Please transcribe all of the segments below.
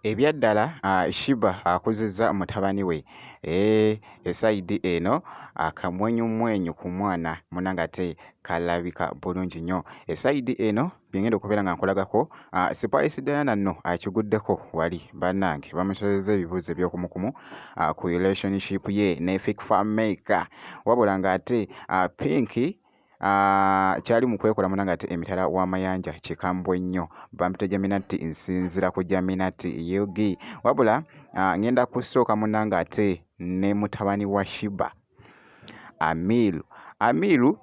ebyaddala Shiba akuzizza mutabani we esaidi eno akamwenyumwenyu ku mwana munanga ate kalabika bulungi nnyo. Esaidi eno byengenda okubeera nga nkolagako Spice Diana nno akiguddeko wali bannange bamusozezza ebibuuzo ebyokumukumu ku relationship ye ne Fik Fameka wabula nga ate Pinky kyali mu kwekola munanga ate emitala w'amayanja kikambwe nnyo bampita Jaminati nsinzira ku Jaminati Yugi wabula ngenda kusooka munanga ate ne mutabani wa Shiba Amiru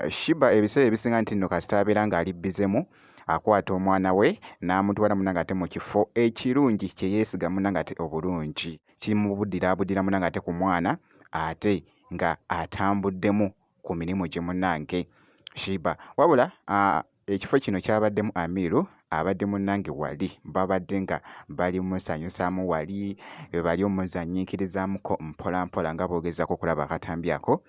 Shiba ebiseera ebisinga nti nno kasita abeera ng'ali bizemu akwata omwana we n'amutwala munanga ate mu kifo ekirungi kye yeesiga munanga ate obulungi kimubuddira munanga ate ku mwana ate nga atambuddemu ku mirimu gye munnange Shiba wabula ekifo kino kyabaddemu Amiru abadde munnange wali babadde nga bali musanyusaamu wali bali omuzanyiikirizaamuko mpola mpola nga boogezako okulaba akatambi ako.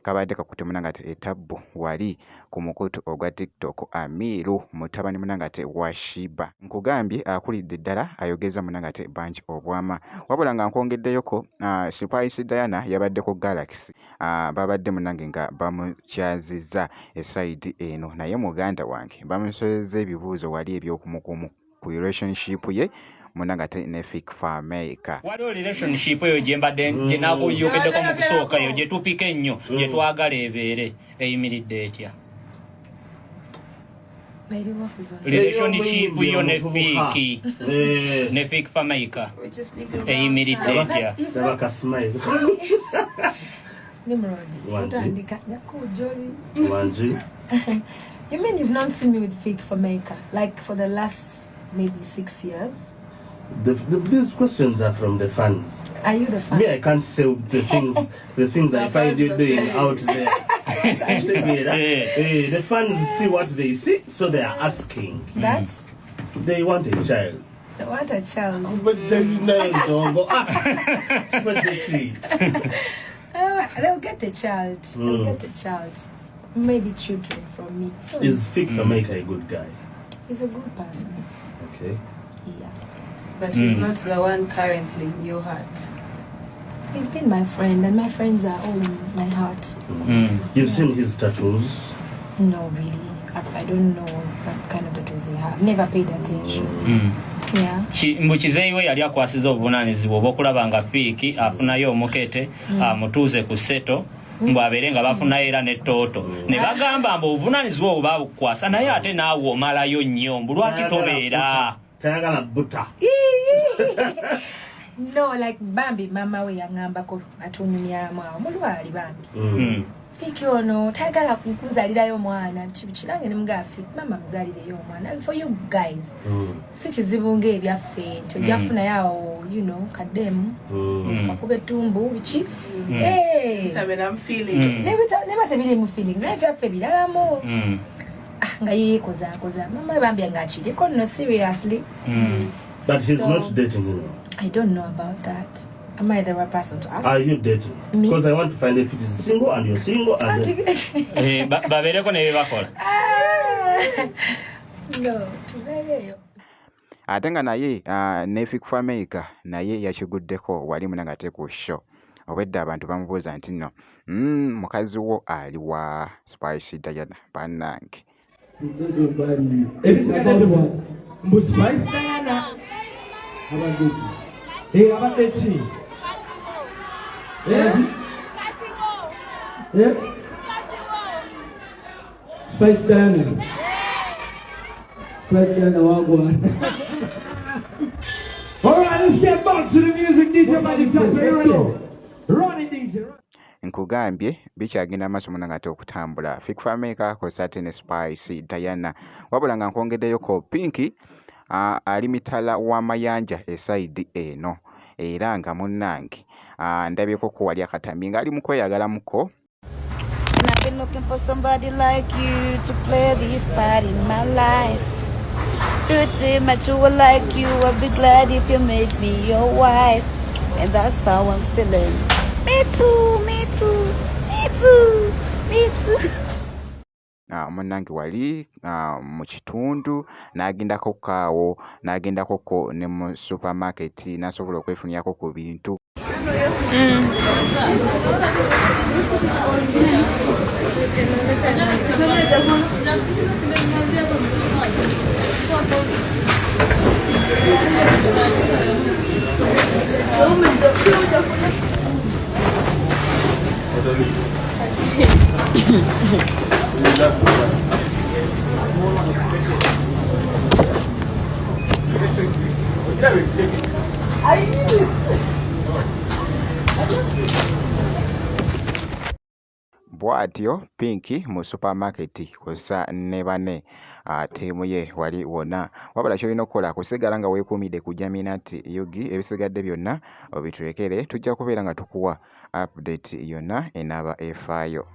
Kabadde kakutte munanga ate etabbu wali ku mukutu ogwa TikTok Amiru mutabani munanga ate wa Shiba nkugambye akulidde ddala ayogeza munanga ate bangi obwama wabula nga nkwongeddeyoko Spice Diana yabadde ku Galaxy babadde munange nga bamukyazizza esaidi eno naye muganda wange bamusozezza ebibuuzo wali ebyokumukumu ku relationship ye munanga ate ne Fik Fameka waliwo relationship eyo gye mbadde gye nakuyogeddeko mu kusooka eyo gye tupika ennyo gye twagala ebeere eyimiridde etya relationship yo ne Fik Fameka eyimiridde etya You mean you've not seen me with Fik Fameka like for the last maybe 6 years? These questions are from the fans. Are you the fan? Me, I can't say the things I find you doing out there. The fans see what they see, so they are asking. That? They want a child. They want a child. But they don't go. But they see. They'll get a child. They'll get a child. Maybe children from me. So Is Fik Fameka a good guy? he's a good person. Okay. Yeah. But he's not the one currently in your heart. He's been my friend, and my friends are all in my heart. You've seen his tattoos? No, really. I don't know what kind of tattoos he have. Never paid attention. Yeah. Mbukizeeyiwe yali akwasizza obuvunaanyizibwa obw'okulaba nga Fiki afunayo omukete amutuuze ku seto mbu abeere nga bafunayo era n'ettooto ne bagamba mbu obuvunaanyizibwa obwo baabukwasa naye ate naawe omalayo nnyo mbu lwaki tobeera Tayagala buta. No, like Bambi mama we yangambako atunyumyamu awo mulwali Bambi. Fiki ono tayagala kukuzalirayo omwana kibikirange ne mga Fiki mama muzalireyo omwana for you guys. Si kizibu ng'ebyaffe nti ojafuna yawo you know kademu kakube tumbu biki I'm feeling. Never tebiri mu feelings ebyaffe biralamu. Nga yekoza mama Bambi ngachiriko no seriously. But he's not dating you. I don't know about that. Am I the right person to ask? Are you dating? Me? Because I want to find if it is single and you're single and babeereko ne bye bakola No, tubeereyo. ate nga naye ne Fik Fameka naye yakiguddeko wali munanga ate ku show obwedda abantu bamubuuza nti nno mukazi wo ali wa Spice Diana bannange Ebiseera what? Mbu Spice Diana abadde abadde ki? Spice Diana. Spice Diana wagwan. All right, let's get back to the music. DJ Magic Touch, are you ready? Running DJ. nkugambye bikyagenda maaso munange ate okutambula. Fik Fameka kw'ossa ate ne Spice Diana. Wabula nga nkwongeddeyoko Pinky ali mitala w'amayanja esayidi eno era nga munnange ndabyeko ko wali akatambi ng'ali mu kweyagalamuko. And I've been looking for somebody like you to play this part in my life. Pretty mature like you, I'd be glad if you made me your wife. And that's how I'm feeling. Me too, me too, me too, me too. Munnange wali mu kitundu n'agendako kaawo n'agendako ne mu supermarket n'asobola okwefunirako ku bintu. Bw'atyo Pinky mu supermarket kw'ossa ne bane ttiimu ye wali wonna. Wabula ky'olina okukola kusigala nga weekuumidde ku Jaminati Yugi, ebisigadde byonna obiturekere, tujja kubeera nga tukuwa update yonna enaaba efaayo.